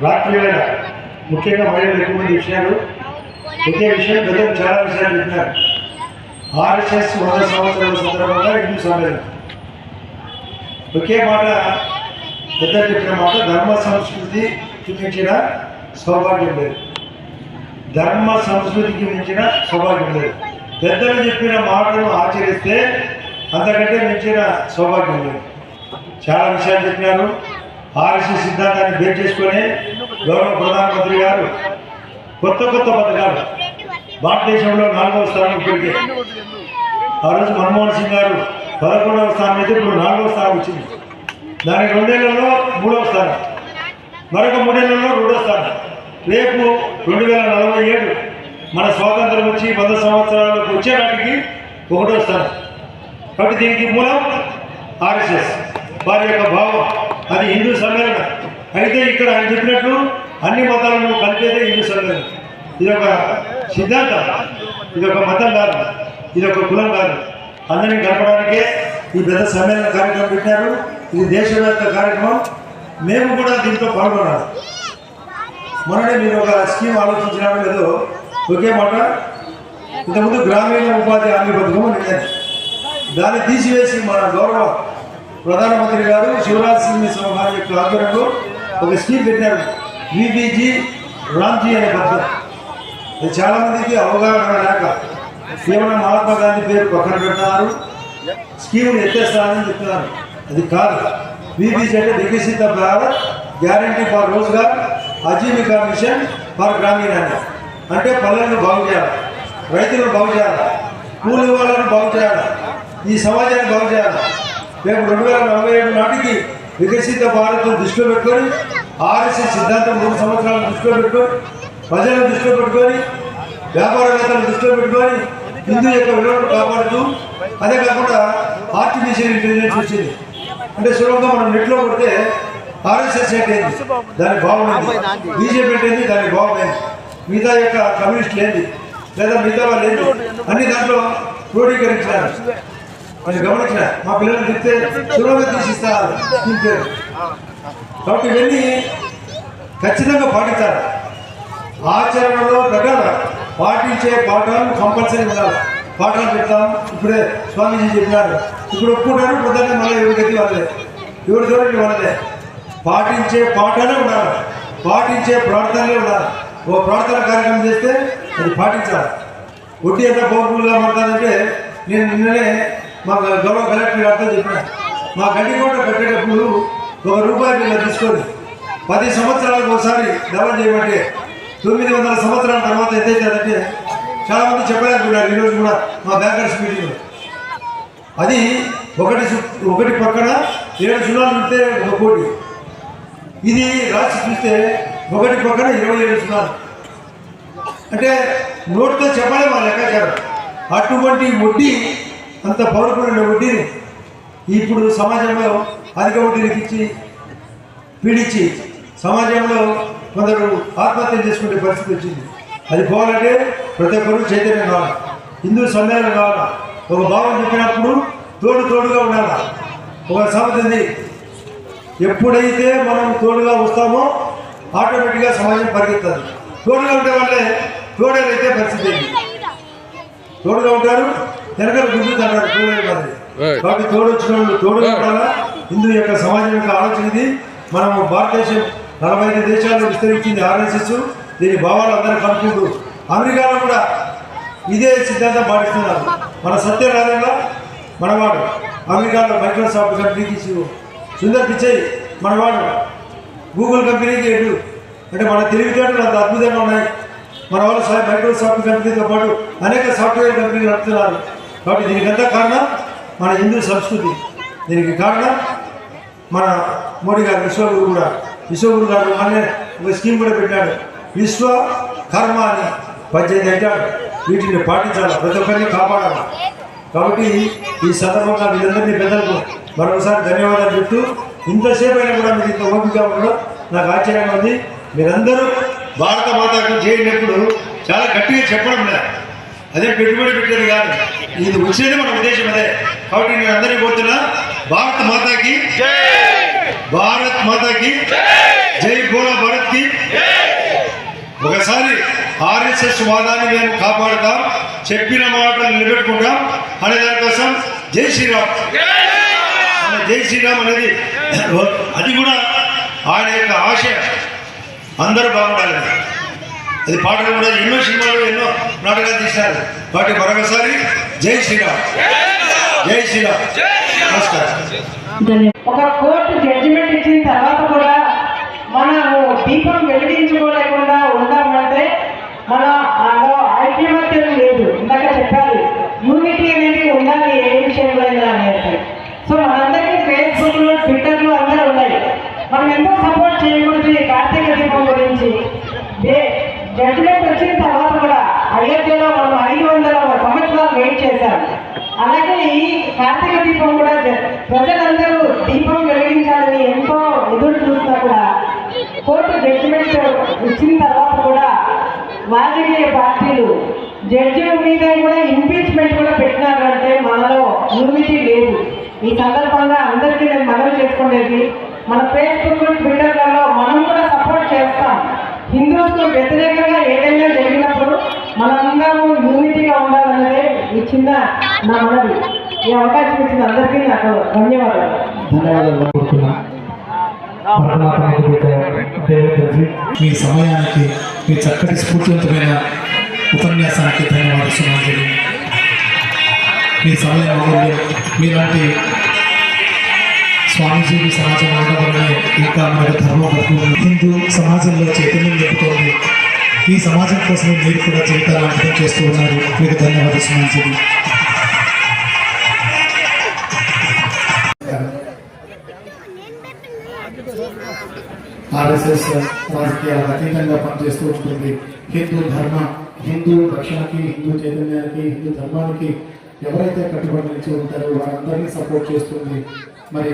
రాత్రి వేళ ముఖ్యంగా మహిళలు ఎక్కువ మంది విషయాలు ఒకే విషయం పెద్దలు చాలా విషయాలు చెప్పినారు. ఆర్ఎస్ఎస్ 100 సంవత్సరాల సందర్భంగా హిందూ సమ్మేళనం ఒకే మాట పెద్దలు చెప్పిన మాట, ధర్మ సంస్కృతికి మించిన సౌభాగ్యం లేదు. ధర్మ సంస్కృతికి మించిన సౌభాగ్యం లేదు. పెద్దలు చెప్పిన మాటలను ఆచరిస్తే అంతకంటే మించిన సౌభాగ్యం లేదు. చాలా విషయాలు చెప్పినారు. ఆర్ఎస్ఎస్ సిద్ధాంతాన్ని బేస్ చేసుకొని గౌరవ ప్రధానమంత్రి గారు కొత్త పథకాలు భారతదేశంలో 4వ స్థానం ఇప్పటికే. ఆ రోజు మన్మోహన్ సింగ్ గారు 11వ స్థానం అయితే ఇప్పుడు 4వ స్థానం వచ్చింది. దానికి 2 ఏళ్లలో 3వ స్థానం, మరొక 3 ఏళ్లలో 2వ స్థానం. రేపు 2047 మన స్వాతంత్రం వచ్చి 100 సంవత్సరాలకు వచ్చే నాటికి 1వ స్థానం. కాబట్టి దీనికి మూలం ఆర్ఎస్ఎస్ వారి యొక్క భావం. అది హిందూ సమ్మేళనం. అయితే ఇక్కడ ఆయన చెప్పినట్లు అన్ని మతాలను కలిపేదే హిందూ సమ్మేళనం. ఇది ఒక సిద్ధాంతం, ఇది ఒక మతం కాదు, ఇది ఒక కులం కాదు. అందరినీ కలపడానికే ఈ పెద్ద సమ్మేళన కార్యక్రమం పెట్టారు. ఇది దేశవ్యాప్త కార్యక్రమం. మేము కూడా దీంట్లో పాల్గొనాలి. మొన్ననే మీరు ఒక స్కీమ్ ఆలోచించినారో లేదో, ఒకే మాట, ఇంతకుముందు గ్రామీణ ఉపాధి హామీ పథకం అనేది దాన్ని తీసివేసి మన గౌరవ ప్రధానమంత్రి గారు శివరాజ్ సింగ్ చౌహాన్ యొక్క ఆధ్వర్యంలో ఒక స్కీమ్ పెట్టారు, విబీజీ రామ్జీ అనే పద్ధతి. అది చాలామందికి అవగాహన లేక కేవలం మహాత్మా గాంధీ పేరు పక్కన పెడుతున్నారు, స్కీములు ఎత్తేస్తారని చెప్తున్నారు. అది కాదు. విబీజీ అంటే Viksit Bharat guarantee for Rozgar Ajeevika mission for గ్రామీణాన్ని. అంటే పల్లెలను బాగు చేయాలి, రైతులను బాగు చేయాలి, కూలి వాళ్ళను బాగు చేయాలి, ఈ సమాజాన్ని బాగు చేయాలి. రేపు 2047 నాటికి వికసిత భారత్ను దృష్టిలో పెట్టుకొని, ఆర్ఎస్ఎస్ సిద్ధాంతం 3 సంవత్సరాలను దృష్టిలో పెట్టుకొని, ప్రజలను దృష్టిలో పెట్టుకొని, వ్యాపారవేత్తలను దృష్టిలో పెట్టుకొని హిందూ యొక్క విలువను కాపాడుతూ, అదే కాకుండా ఆర్టిఫిషియల్ ఇంటెలిజెన్స్ వచ్చింది. అంటే సులభంగా మనం నెట్లో కొడితే ఆర్ఎస్ఎస్ ఏంటి దాని బాగుంది, బీజేపీ ఏంటి దాని బాగుంది, మిగతా యొక్క కమ్యూనిస్టులు ఏంటి లేదా మిగతా వాళ్ళు ఏంటి అన్ని దాంట్లో క్రోడీకరించినారు. అని గమనించిన మా పిల్లలు చెప్తే సులభంగా తీసిస్తారు పేరు. కాబట్టి ఇవన్నీ ఖచ్చితంగా పాటించాలి. ఆచరణలో పెట్టాలి. పాటించే పాఠాలు కంపల్సరీ ఉండాలి. పాఠాలు చెప్తాం. ఇప్పుడే స్వామీజీ చెప్పినారు, ఇప్పుడు ఒప్పుకుంటారు, పొద్దున్నే మళ్ళీ ఎవరి గతి వాళ్ళే, ఎవరి చూడండి వాళ్ళదే. పాటించే పాఠాలే ఉండాలి, పాటించే ప్రార్థనలే ఉండాలి. ఓ ప్రార్థన కార్యక్రమం చేస్తే అది పాటించాలి. ఒట్టి ఎంత పవర్ఫుల్గా మాట్లాడంటే, నేను నిన్ననే మా గౌరవ కలెక్టర్ గారితో చెప్పిన, మా గండికోట కట్టేటప్పుడు ₹1 బిల్లు తీసుకొని 10 సంవత్సరాలకు ఒకసారి డెవలప్ చేయమంటే 900 సంవత్సరాల తర్వాత ఎంత అవుతుందంటే చాలామంది చెప్పలేకపోయినారు. ఈరోజు కూడా మా బ్యాంకర్స్ మీటింగ్లో అది ఒకటి పక్కన 7 సున్నాలు చూస్తే 1 కోటి. ఇది రాసి చూస్తే ఒకటి పక్కన 27 సున్నాలు. అంటే నోటితో చెప్పలే మా లెక్కాచారం. అటువంటి వడ్డీ, అంత పౌరుకున్న వడ్డీని ఇప్పుడు సమాజంలో అధిక వడ్డీలకు ఇచ్చి పీడించి సమాజంలో కొందరు ఆత్మహత్య చేసుకునే పరిస్థితి వచ్చింది. అది పోవాలంటే ప్రతి ఒక్కరు చైతన్యం కావాలి, హిందూ సమ్మేళనం కావాలి. ఒక భావం చెప్పినప్పుడు తోడుగా ఉండాలి. ఒక సామెత ఉంది, ఎప్పుడైతే మనం తోడుగా వస్తామో ఆటోమేటిక్గా సమాజం పరిగెత్తుంది. తోడుగా ఉండే వాళ్ళే తోడేలైతే పరిస్థితి ఏంటి, తోడుగా ఉంటారు, వెనకాల గుర్తుంటారు తోడే మాదిరి. కాబట్టి తోడు వచ్చిన వాళ్ళు తోడుగా ఉండాలా. హిందూ యొక్క సమాజం యొక్క ఆలోచన ఇది. మనము భారతదేశం 45 దేశాల్లో విస్తరించింది ఆర్ఎస్ఎస్. దీని భావాలు అందరూ కనుక్కుంటూ అమెరికాలో కూడా ఇదే సిద్ధాంతం పాటిస్తున్నారు. మన సత్యనారాయణ మనవాడు అమెరికాలో మైక్రోసాఫ్ట్ కంపెనీకి సుందర్ పిచ్చై మనవాడు గూగుల్ కంపెనీకి ఎటు. అంటే మన తెలివితేటలు అంత అద్భుతంగా ఉన్నాయి. మన వాళ్ళు మైక్రోసాఫ్ట్ కంపెనీతో పాటు అనేక సాఫ్ట్వేర్ కంపెనీలు నడుపుతున్నారు. కాబట్టి దీనికంతా కారణం మన హిందూ సంస్కృతి. దీనికి కారణం మన మోడీ గారు, విశ్వగురు గారు అనే ఒక స్కీమ్ కూడా పెట్టాడు. విశ్వ కర్మ అని 18 అంటాడు. వీటిని పాటించాలి, ప్రతి ఒక్కరిని కాపాడాలి. కాబట్టి ఈ సందర్భంగా వీళ్ళందరినీ పెద్దలకు మరొకసారి ధన్యవాదాలు చెప్తూ, ఇంతసేపు అయినా కూడా మీరు ఇంత ఓపిక ఉండడం నాకు ఆశ్చర్యంగా ఉంది. మీరందరూ భారత మాతకు చేయనప్పుడు చాలా గట్టిగా చెప్పడం లేదు, అదే పెట్టుబడి పెట్టేది కాదు, ఇది వచ్చేది మన ఉద్దేశం అదే. కాబట్టి నేను అందరినీ కోరుతున్నా, భారత మాతాకి జై. భారత్ మాతాకి జై బోలా భారత్ కి. ఒకసారి ఆర్ఎస్ఎస్ వాదాన్ని మేము కాపాడుతాం, చెప్పిన మాటలు నిలబెట్టుకుంటాం అనే దానికోసం జై శ్రీరామ్. జై శ్రీరామ్ అనేది అది కూడా ఆయన యొక్క ఆశయం, అందరూ బాగుండాలి. అది పాటలు కూడా ఎన్నో సినిమాలు ఎన్నో నాటకాలు తీశారు. వాటి మరొకసారి జై శ్రీరామ్, జై శ్రీరామ్. నమస్కారం. ఒక కోర్టు జడ్జిమెంట్ ఇచ్చిన తర్వాత కూడా మనము దీపం వెలిగించుకోలేకుండా ఉండామంటే మన ఐక్యమత్యం లేదు. ఇందాక చెప్పాలి, యూనిటీ అనేది ఉండాలి ఏ విషయంలో అయినా అనేది. సో మనందరికీ ఫేస్బుక్లు ట్విట్టర్లు అందరూ ఉన్నాయి. మనం ఎంతో సపోర్ట్ చేయకూడదు ఈ కార్తీక దీపం గురించి. జడ్జిమెంట్ వచ్చిన తర్వాత కూడా అయోధ్యలో మనం 500 సంవత్సరాలు వెయిట్ చేశాం. అలాగే ఈ కార్తీక దీపం కూడా ప్రజలందరూ దీపం వెలిగించాలని ఎంతో ఎదురు చూసినా కూడా కోర్టు జడ్జిమెంట్ ఇచ్చిన తర్వాత కూడా రాజకీయ పార్టీలు జడ్జిల మీద కూడా ఇంపీచ్మెంట్ కూడా పెట్టినారు అంటే మనలో యూనిటీ లేదు. ఈ సందర్భంగా అందరికీ నేను మనవి చేసుకునేది, మన ఫేస్బుక్ ట్విట్టర్లలో మనం కూడా సపోర్ట్ చేస్తాం. హిందూస్కు వ్యతిరేకంగా ఏదైనా జరిగినప్పుడు మనందరము యూనిటీగా ఉండాలన్నదే ఈ చిన్న నా మనవి. ఈ అవకాశం ఇచ్చిన అందరికీ నాకు ధన్యవాదాలు. మీ సమయానికి, మీ చక్కటి స్ఫూర్తివంతమైన ఉపన్యాసానికి ధన్యవాదాలు. మీ సమయం అమూల్యం. మీలాంటి స్వామీజీ సమాజం ఉండవలనే ఇంకా మనకు ధర్మం బతుకు హిందూ సమాజంలో చైతన్యం చెబుతోంది. ఈ సమాజం కోసమే మీరు కూడా జీవితాలు అంకితం చేస్తూ ఉన్నారు. మీకు ధన్యవాదాలు స్వామీజీ. ఆర్ఎస్ఎస్ రాజకీయాలకు అతీతంగా పనిచేస్తూ ఉంటుంది. హిందూ రక్షణకి, హిందూ చైతన్యానికి, హిందూ ధర్మానికి ఎవరైతే కట్టుబడి నిలిచి ఉంటారో వారందరినీ సపోర్ట్ చేస్తుంది. మరి